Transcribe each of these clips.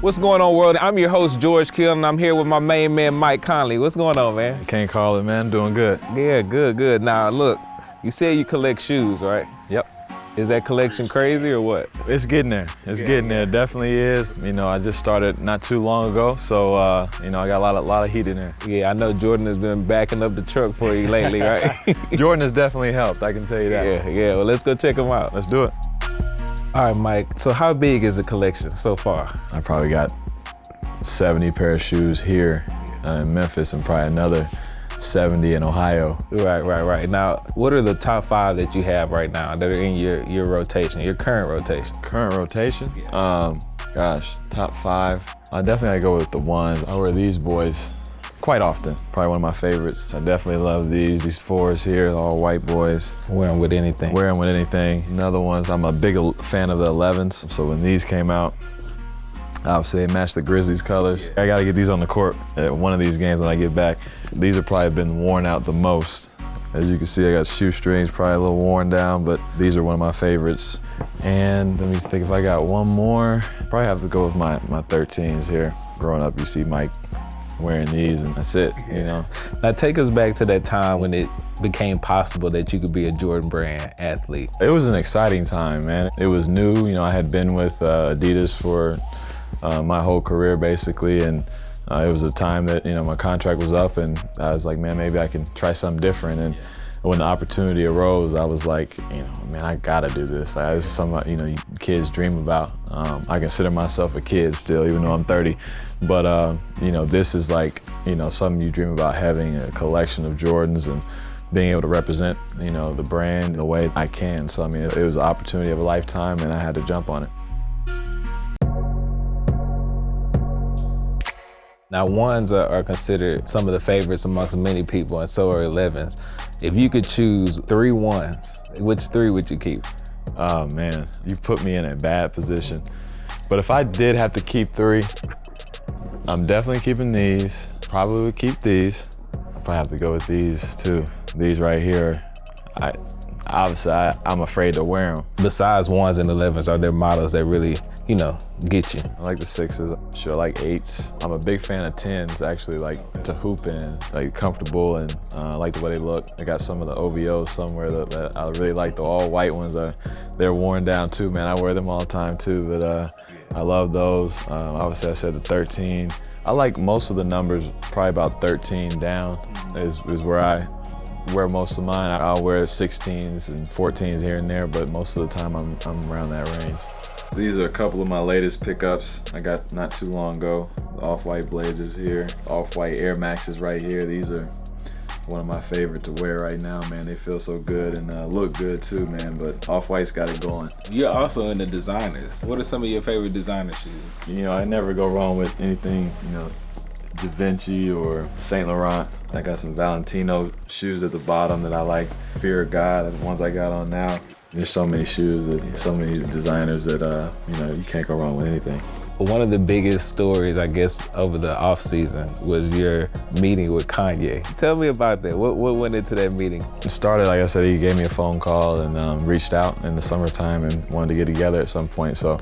What's going on, world? I'm your host, George Kill, and I'm here with my main man, Mike Conley. What's going on, man? Can't call it, man. Doing good. Yeah, good. Now, look, you said you collect shoes, right? Yep. Is that collection crazy or what? It's getting there. It's getting there. It definitely is. You know, I just started not too long ago, so you know, I got a lot of heat in there. Yeah, I know Jordan has been backing up the truck for you lately, right? Jordan has definitely helped. I can tell you that. Yeah. Well, let's go check him out. Let's do it. All right, Mike. So, how big is the collection so far? I probably got 70 pair of shoes here in Memphis, and probably another 70 in Ohio. Right. Now, what are the top 5 that you have right now that are in your rotation, your current rotation? Current rotation? Gosh, top 5. I definitely gotta go with the ones. I wear these boys quite often. Probably one of my favorites. I definitely love these 4s here, all white boys. Wear them with anything. Wear them with anything. Another ones, I'm a big fan of the 11s. So when these came out, obviously they match the Grizzlies colors. I gotta get these on the court at one of these games when I get back. These have probably been worn out the most. As you can see, I got shoestrings probably a little worn down, but these are one of my favorites. And let me think if I got one more. Probably have to go with my 13s here. Growing up, you see Mike wearing these and that's it, you know. Now take us back to that time when it became possible that you could be a Jordan brand athlete. It was an exciting time, man. It was new, you know, I had been with Adidas for my whole career basically, and it was a time that, you know, my contract was up and I was like, man, maybe I can try something different. And when the opportunity arose, I was like, you know, man, I gotta do this. This is something, you know, kids dream about. I consider myself a kid still, even though I'm 30. But, you know, this is like, you know, something you dream about, having a collection of Jordans and being able to represent, you know, the brand the way I can. So, I mean, it was an opportunity of a lifetime and I had to jump on it. Now, ones are considered some of the favorites amongst many people, and so are 11s. If you could choose 3 ones, which 3 would you keep? Oh man, you put me in a bad position. But if I did have to keep 3, I'm definitely keeping these. Probably would keep these. I'd probably have to go with these too. These right here, I'm afraid to wear them. Besides 1s and 11s, are there models that really, you know, get you? I like the 6s, sure, I like 8s. I'm a big fan of 10s, actually, like to hoop in, like comfortable, and I like the way they look. I got some of the OVOs somewhere that I really like. The all white ones, they're worn down too, man. I wear them all the time too, but I love those. Obviously I said the 13. I like most of the numbers, probably about 13 down is where I wear most of mine. I'll wear 16s and 14s here and there, but most of the time I'm around that range. These are a couple of my latest pickups I got not too long ago. The off-white Blazers here, off-white Air Maxes right here. These are one of my favorite to wear right now, man. They feel so good and look good too, man, but off-white's got it going. You're also into designers. What are some of your favorite designer shoes? You know, I never go wrong with anything, you know, Da Vinci or Saint Laurent. I got some Valentino shoes at the bottom that I like. Fear of God, the ones I got on now. There's so many shoes, so many designers that, you know, you can't go wrong with anything. One of the biggest stories, I guess, over the off season was your meeting with Kanye. Tell me about that. What went into that meeting? It started, like I said, he gave me a phone call and reached out in the summertime and wanted to get together at some point. So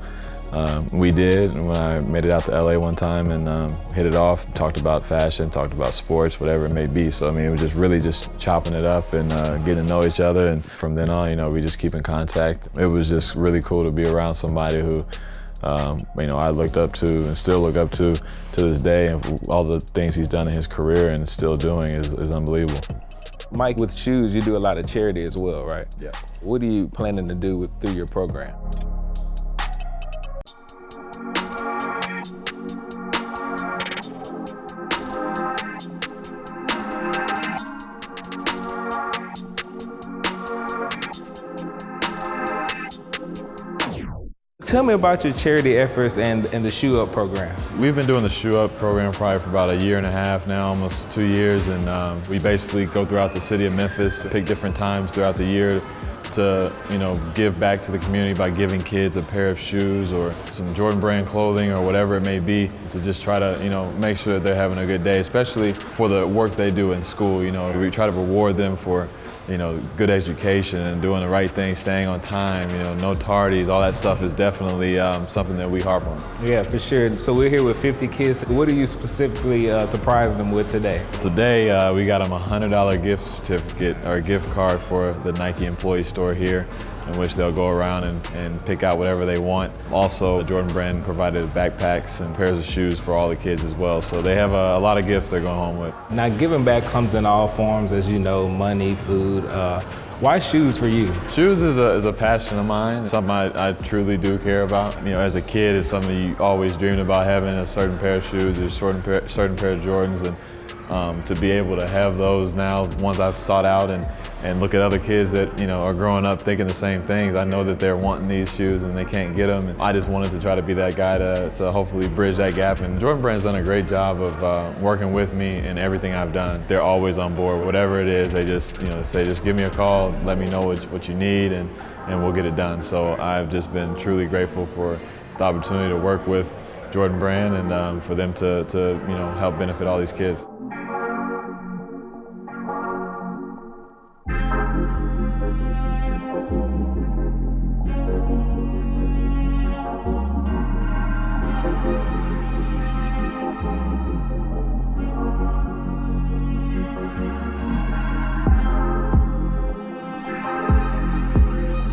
we did, and when I made it out to LA one time and hit it off, talked about fashion, talked about sports, whatever it may be. So I mean, it was just really just chopping it up and getting to know each other. And from then on, you know, we just keep in contact. It was just really cool to be around somebody who, you know, I looked up to and still look up to this day. And all the things he's done in his career and still doing is unbelievable. Mike, with shoes, you do a lot of charity as well, right? Yeah. What are you planning to do through your program? Tell me about your charity efforts and the Shoe Up program. We've been doing the Shoe Up program probably for about 1.5 years now, almost 2 years, and we basically go throughout the city of Memphis, pick different times throughout the year to, you know, give back to the community by giving kids a pair of shoes or some Jordan brand clothing or whatever it may be, to just try to, you know, make sure that they're having a good day, especially for the work they do in school. You know, we try to reward them for good education and doing the right thing, staying on time, no tardies, all that stuff is definitely something that we harp on. Yeah, for sure. So we're here with 50 kids. What are you specifically surprising them with today? Today, we got them a $100 gift certificate or gift card for the Nike employee store here, in which they'll go around and pick out whatever they want. Also, the Jordan brand provided backpacks and pairs of shoes for all the kids as well. So they have a lot of gifts they're going home with. Now, giving back comes in all forms, as you know, money, food. Why shoes for you? Shoes is a passion of mine. It's something I truly do care about. As a kid, it's something you always dreamed about having, a certain pair of shoes, or certain pair of Jordans, and to be able to have those now, ones I've sought out, and look at other kids that are growing up thinking the same things. I know that they're wanting these shoes and they can't get them. And I just wanted to try to be that guy to hopefully bridge that gap. And Jordan Brand's done a great job of working with me in everything I've done. They're always on board. Whatever it is, they just say, just give me a call, let me know what you need, and we'll get it done. So I've just been truly grateful for the opportunity to work with Jordan Brand and for them to help benefit all these kids.